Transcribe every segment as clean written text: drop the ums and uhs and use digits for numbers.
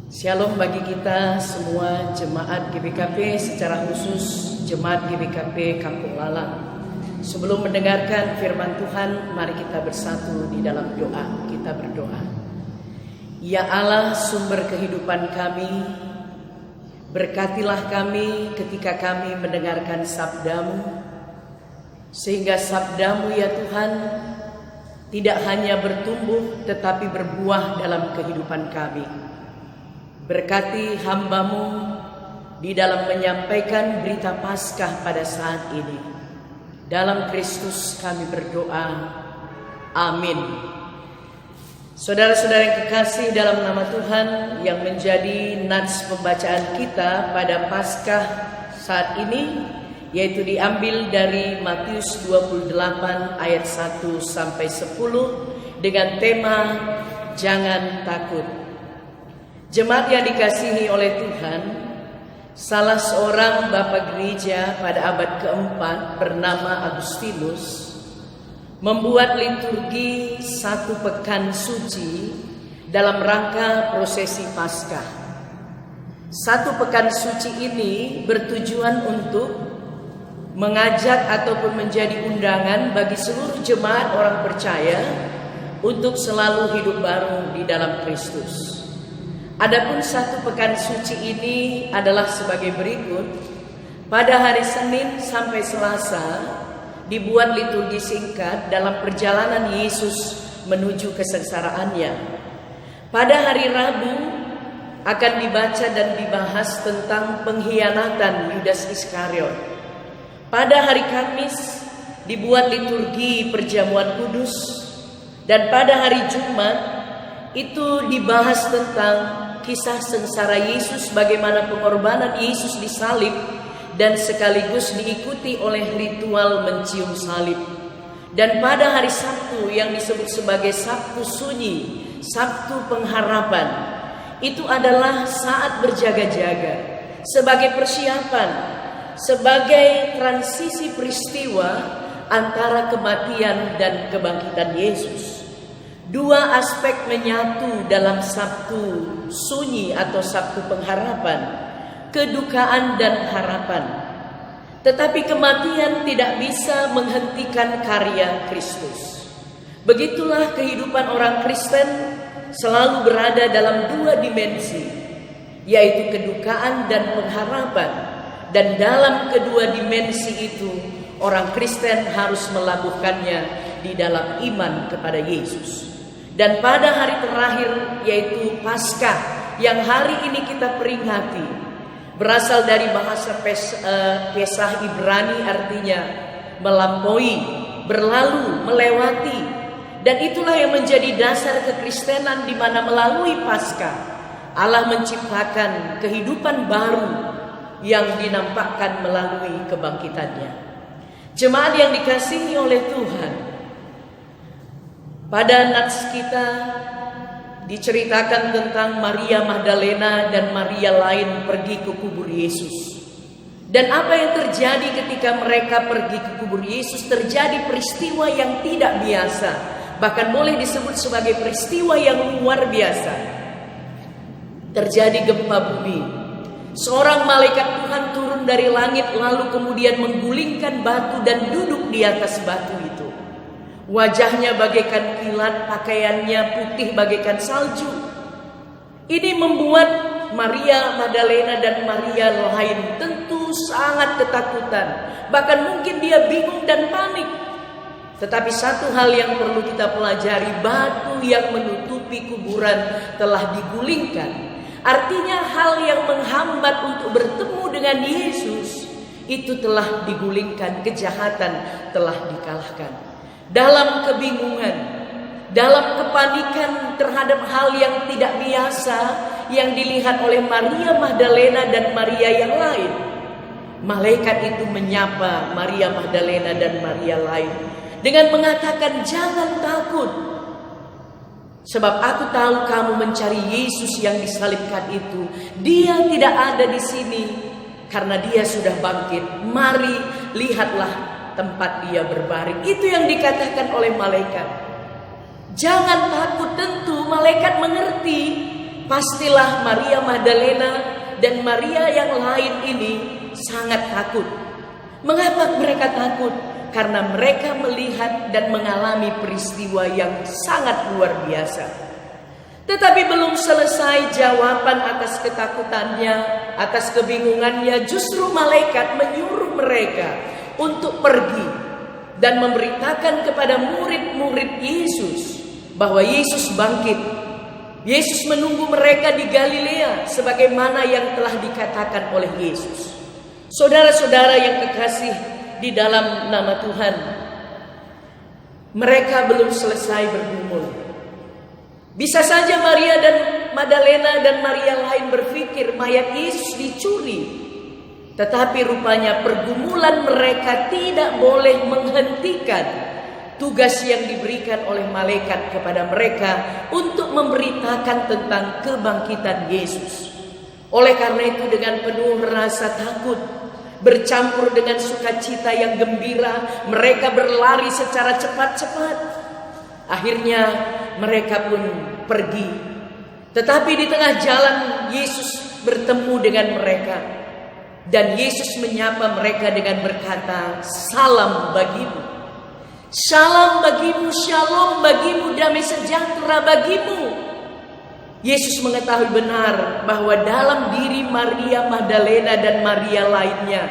Shalom bagi kita semua jemaat GBKP, secara khusus jemaat GBKP Kampung Lalang. Sebelum mendengarkan firman Tuhan, mari kita bersatu di dalam doa. Kita berdoa. Ya Allah, sumber kehidupan kami, berkatilah kami ketika kami mendengarkan sabda-Mu, sehingga sabda-Mu ya Tuhan tidak hanya bertumbuh tetapi berbuah dalam kehidupan kami. Berkati hamba-Mu di dalam menyampaikan berita Paskah pada saat ini. Dalam Kristus kami berdoa. Amin. Saudara-saudara yang kekasih dalam nama Tuhan, yang menjadi nats pembacaan kita pada Paskah saat ini, yaitu diambil dari Matius 28 ayat 1 sampai 10 dengan tema Jangan Takut. Jemaat yang dikasihi oleh Tuhan, salah seorang bapak gereja pada abad keempat bernama Agustinus membuat liturgi satu pekan suci dalam rangka prosesi Paskah. Satu pekan suci ini bertujuan untuk mengajak ataupun menjadi undangan bagi seluruh jemaat orang percaya untuk selalu hidup baru di dalam Kristus. Adapun satu pekan suci ini adalah sebagai berikut. Pada hari Senin sampai Selasa dibuat liturgi singkat dalam perjalanan Yesus menuju kesengsaraannya. Pada hari Rabu akan dibaca dan dibahas tentang pengkhianatan Yudas Iskariot. Pada hari Kamis dibuat liturgi perjamuan kudus, dan pada hari Jumat itu dibahas tentang kisah sengsara Yesus, bagaimana pengorbanan Yesus disalib dan sekaligus diikuti oleh ritual mencium salib. Dan pada hari Sabtu yang disebut sebagai Sabtu Sunyi, Sabtu Pengharapan, itu adalah saat berjaga-jaga sebagai persiapan, sebagai transisi peristiwa antara kematian dan kebangkitan Yesus. Dua aspek menyatu dalam Sabtu Sunyi atau Sabtu Pengharapan, kedukaan dan harapan. Tetapi kematian tidak bisa menghentikan karya Kristus. Begitulah kehidupan orang Kristen selalu berada dalam dua dimensi, yaitu kedukaan dan pengharapan. Dan dalam kedua dimensi itu, orang Kristen harus melabuhkannya di dalam iman kepada Yesus. Dan pada hari terakhir, yaitu Paskah, yang hari ini kita peringati, berasal dari bahasa Pesah Ibrani, artinya melampaui, berlalu, melewati. Dan itulah yang menjadi dasar kekristenan, di mana melalui Paskah Allah menciptakan kehidupan baru yang dinampakkan melalui kebangkitannya. Jemaat yang dikasihi oleh Tuhan, pada nats kita diceritakan tentang Maria Magdalena dan Maria lain pergi ke kubur Yesus. Dan apa yang terjadi ketika mereka pergi ke kubur Yesus? Terjadi peristiwa yang tidak biasa, bahkan boleh disebut sebagai peristiwa yang luar biasa. Terjadi gempa bumi. Seorang malaikat Tuhan turun dari langit, lalu kemudian menggulingkan batu dan duduk di atas batu itu. Wajahnya bagaikan kilat, pakaiannya putih bagaikan salju. Ini membuat Maria Magdalena dan Maria lain tentu sangat ketakutan. Bahkan mungkin dia bingung dan panik. Tetapi satu hal yang perlu kita pelajari, batu yang menutupi kuburan telah digulingkan. Artinya hal yang menghambat untuk bertemu dengan Yesus itu telah digulingkan, kejahatan telah dikalahkan. Dalam kebingungan, dalam kepanikan terhadap hal yang tidak biasa yang dilihat oleh Maria Magdalena dan Maria yang lain, malaikat itu menyapa Maria Magdalena dan Maria lain dengan mengatakan, "Jangan takut, sebab aku tahu kamu mencari Yesus yang disalibkan itu. Dia tidak ada di sini karena dia sudah bangkit. Mari, lihatlah tempat dia berbaring." Itu yang dikatakan oleh malaikat. Jangan takut. Tentu malaikat mengerti pastilah Maria Magdalena dan Maria yang lain ini sangat takut. Mengapa mereka takut? Karena mereka melihat dan mengalami peristiwa yang sangat luar biasa. Tetapi belum selesai jawaban atas ketakutannya, atas kebingungannya, justru malaikat menyuruh mereka untuk pergi dan memberitakan kepada murid-murid Yesus bahwa Yesus bangkit. Yesus menunggu mereka di Galilea sebagaimana yang telah dikatakan oleh Yesus. Saudara-saudara yang kekasih di dalam nama Tuhan, mereka belum selesai bergumul. Bisa saja Maria dan Magdalena dan Maria lain berpikir mayat Yesus dicuri. Tetapi rupanya pergumulan mereka tidak boleh menghentikan tugas yang diberikan oleh malaikat kepada mereka untuk memberitakan tentang kebangkitan Yesus. Oleh karena itu dengan penuh rasa takut bercampur dengan sukacita yang gembira, mereka berlari secara cepat-cepat. Akhirnya mereka pun pergi. Tetapi di tengah jalan Yesus bertemu dengan mereka. Dan Yesus menyapa mereka dengan berkata, "Salam bagimu. Salam bagimu, shalom bagimu, damai sejahtera bagimu." Yesus mengetahui benar bahwa dalam diri Maria Magdalena dan Maria lainnya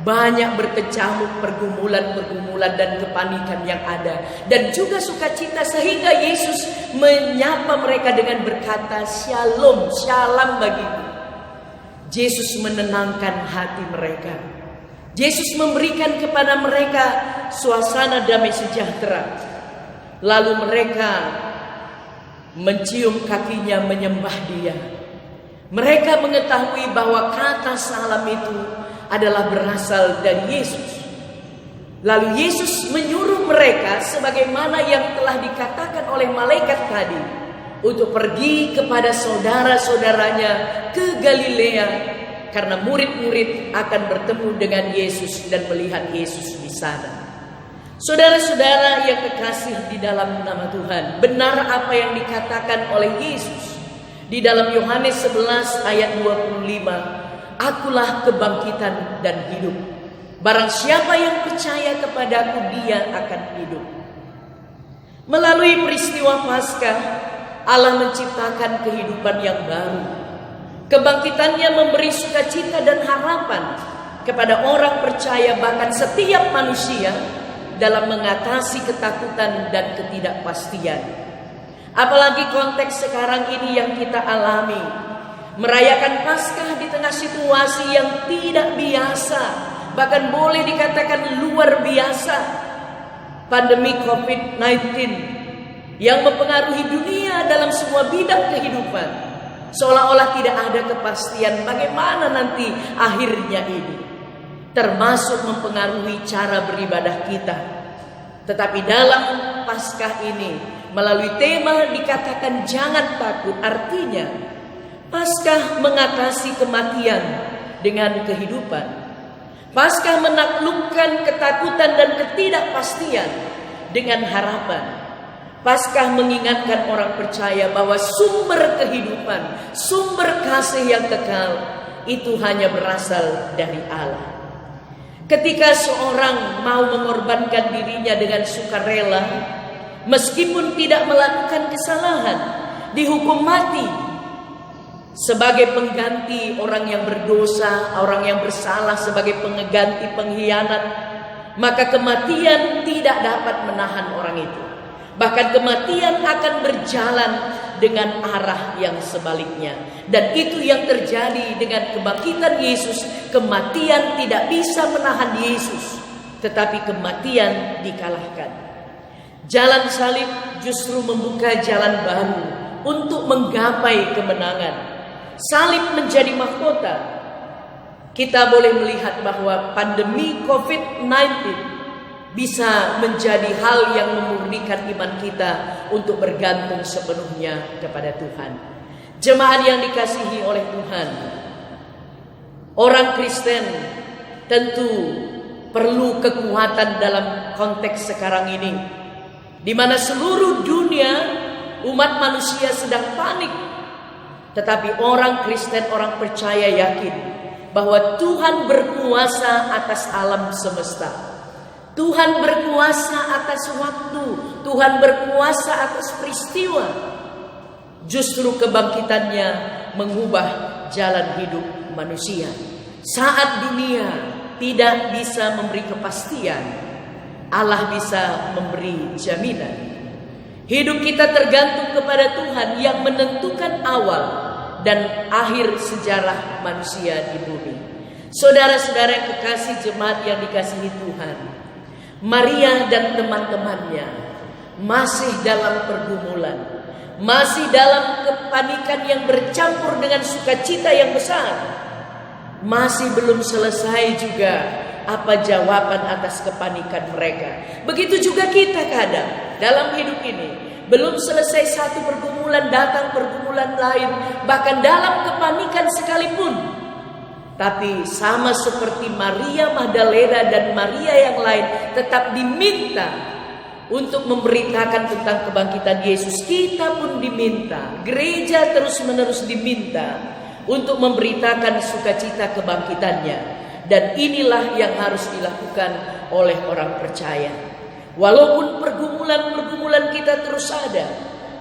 banyak berkecamuk pergumulan-pergumulan dan kepanikan yang ada. Dan juga sukacita, sehingga Yesus menyapa mereka dengan berkata, "Shalom, shalom bagimu." Yesus menenangkan hati mereka. Yesus memberikan kepada mereka suasana damai sejahtera. Lalu mereka mencium kakinya menyembah Dia. Mereka mengetahui bahwa kata salam itu adalah berasal dari Yesus. Lalu Yesus menyuruh mereka sebagaimana yang telah dikatakan oleh malaikat tadi untuk pergi kepada saudara-saudaranya ke Galilea, karena murid-murid akan bertemu dengan Yesus dan melihat Yesus di sana. Saudara-saudara yang kekasih di dalam nama Tuhan, benar apa yang dikatakan oleh Yesus di dalam Yohanes 11 ayat 25. "Akulah kebangkitan dan hidup. Barang siapa yang percaya kepadaku, dia akan hidup." Melalui peristiwa Paskah, Allah menciptakan kehidupan yang baru. Kebangkitannya memberi sukacita dan harapan kepada orang percaya, bahkan setiap manusia, dalam mengatasi ketakutan dan ketidakpastian. Apalagi konteks sekarang ini yang kita alami, merayakan Paskah di tengah situasi yang tidak biasa, bahkan boleh dikatakan luar biasa. Pandemi COVID-19 yang mempengaruhi dunia dalam semua bidang kehidupan. Seolah-olah tidak ada kepastian bagaimana nanti akhirnya ini. Termasuk mempengaruhi cara beribadah kita. Tetapi dalam Paskah ini, melalui tema dikatakan jangan takut, artinya Paskah mengatasi kematian dengan kehidupan. Paskah menaklukkan ketakutan dan ketidakpastian dengan harapan. Paskah mengingatkan orang percaya bahwa sumber kehidupan, sumber kasih yang kekal itu hanya berasal dari Allah. Ketika seorang mau mengorbankan dirinya dengan sukarela, meskipun tidak melakukan kesalahan, dihukum mati sebagai pengganti orang yang berdosa, orang yang bersalah, sebagai pengganti pengkhianat, maka kematian tidak dapat menahan orang itu. Bahkan kematian akan berjalan dengan arah yang sebaliknya. Dan itu yang terjadi dengan kebangkitan Yesus. Kematian tidak bisa menahan Yesus, tetapi kematian dikalahkan. Jalan salib justru membuka jalan baru untuk menggapai kemenangan. Salib menjadi mahkota. Kita boleh melihat bahwa pandemi COVID-19 bisa menjadi hal yang memurnikan iman kita untuk bergantung sepenuhnya kepada Tuhan. Jemaat yang dikasihi oleh Tuhan, orang Kristen tentu perlu kekuatan dalam konteks sekarang ini, di mana seluruh dunia umat manusia sedang panik Tetapi orang Kristen, orang percaya yakin bahwa Tuhan berkuasa atas alam semesta. Tuhan berkuasa atas waktu. Tuhan berkuasa atas peristiwa. Justru kebangkitannya mengubah jalan hidup manusia. Saat dunia tidak bisa memberi kepastian, Allah bisa memberi jaminan. Hidup kita tergantung kepada Tuhan yang menentukan awal dan akhir sejarah manusia di bumi. Saudara-saudara yang kekasih, jemaat yang dikasihi Tuhan, Maria dan teman-temannya masih dalam pergumulan, masih dalam kepanikan yang bercampur dengan sukacita yang besar. Masih belum selesai juga apa jawaban atas kepanikan mereka. Begitu juga kita kadang dalam hidup ini. Belum selesai satu pergumulan, datang pergumulan lain. Bahkan dalam kepanikan sekalipun. Tapi sama seperti Maria Magdalena dan Maria yang lain, tetap diminta untuk memberitakan tentang kebangkitan Yesus. Kita pun diminta, gereja terus-menerus diminta untuk memberitakan sukacita kebangkitannya. Dan inilah yang harus dilakukan oleh orang percaya. Walaupun pergumulan-pergumulan kita terus ada,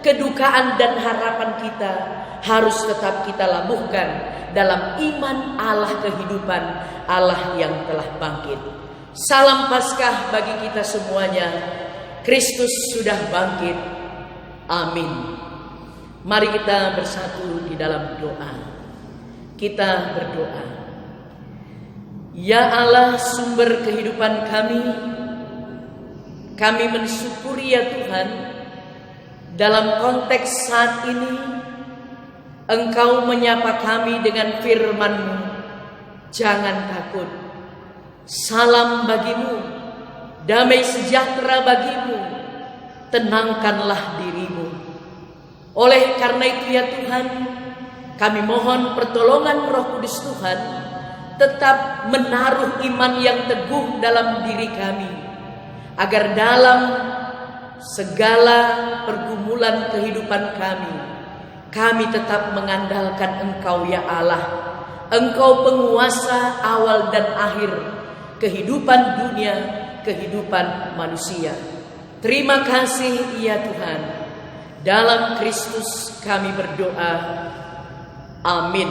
kedukaan dan harapan kita harus tetap kita labuhkan dalam iman Allah kehidupan, Allah yang telah bangkit. Salam Paskah bagi kita semuanya. Kristus sudah bangkit. Amin. Mari kita bersatu di dalam doa. Kita berdoa. Ya Allah, sumber kehidupan kami mensyukuri ya Tuhan, dalam konteks saat ini Engkau menyapa kami dengan firman-Mu. Jangan takut, salam bagimu, damai sejahtera bagimu, tenangkanlah dirimu. Oleh karena itu ya Tuhan, kami mohon pertolongan Roh Kudus Tuhan tetap menaruh iman yang teguh dalam diri kami, agar dalam segala pergumulan kehidupan kami tetap mengandalkan Engkau ya Allah. Engkau penguasa awal dan akhir kehidupan dunia, kehidupan manusia. Terima kasih ya Tuhan. Dalam Kristus kami berdoa. Amin.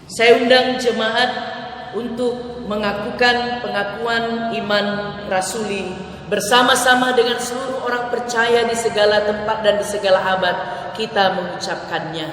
Saya undang jemaat untuk mengakukan pengakuan iman rasuli bersama-sama dengan seluruh orang percaya di segala tempat dan di segala abad. Kita mengucapkannya.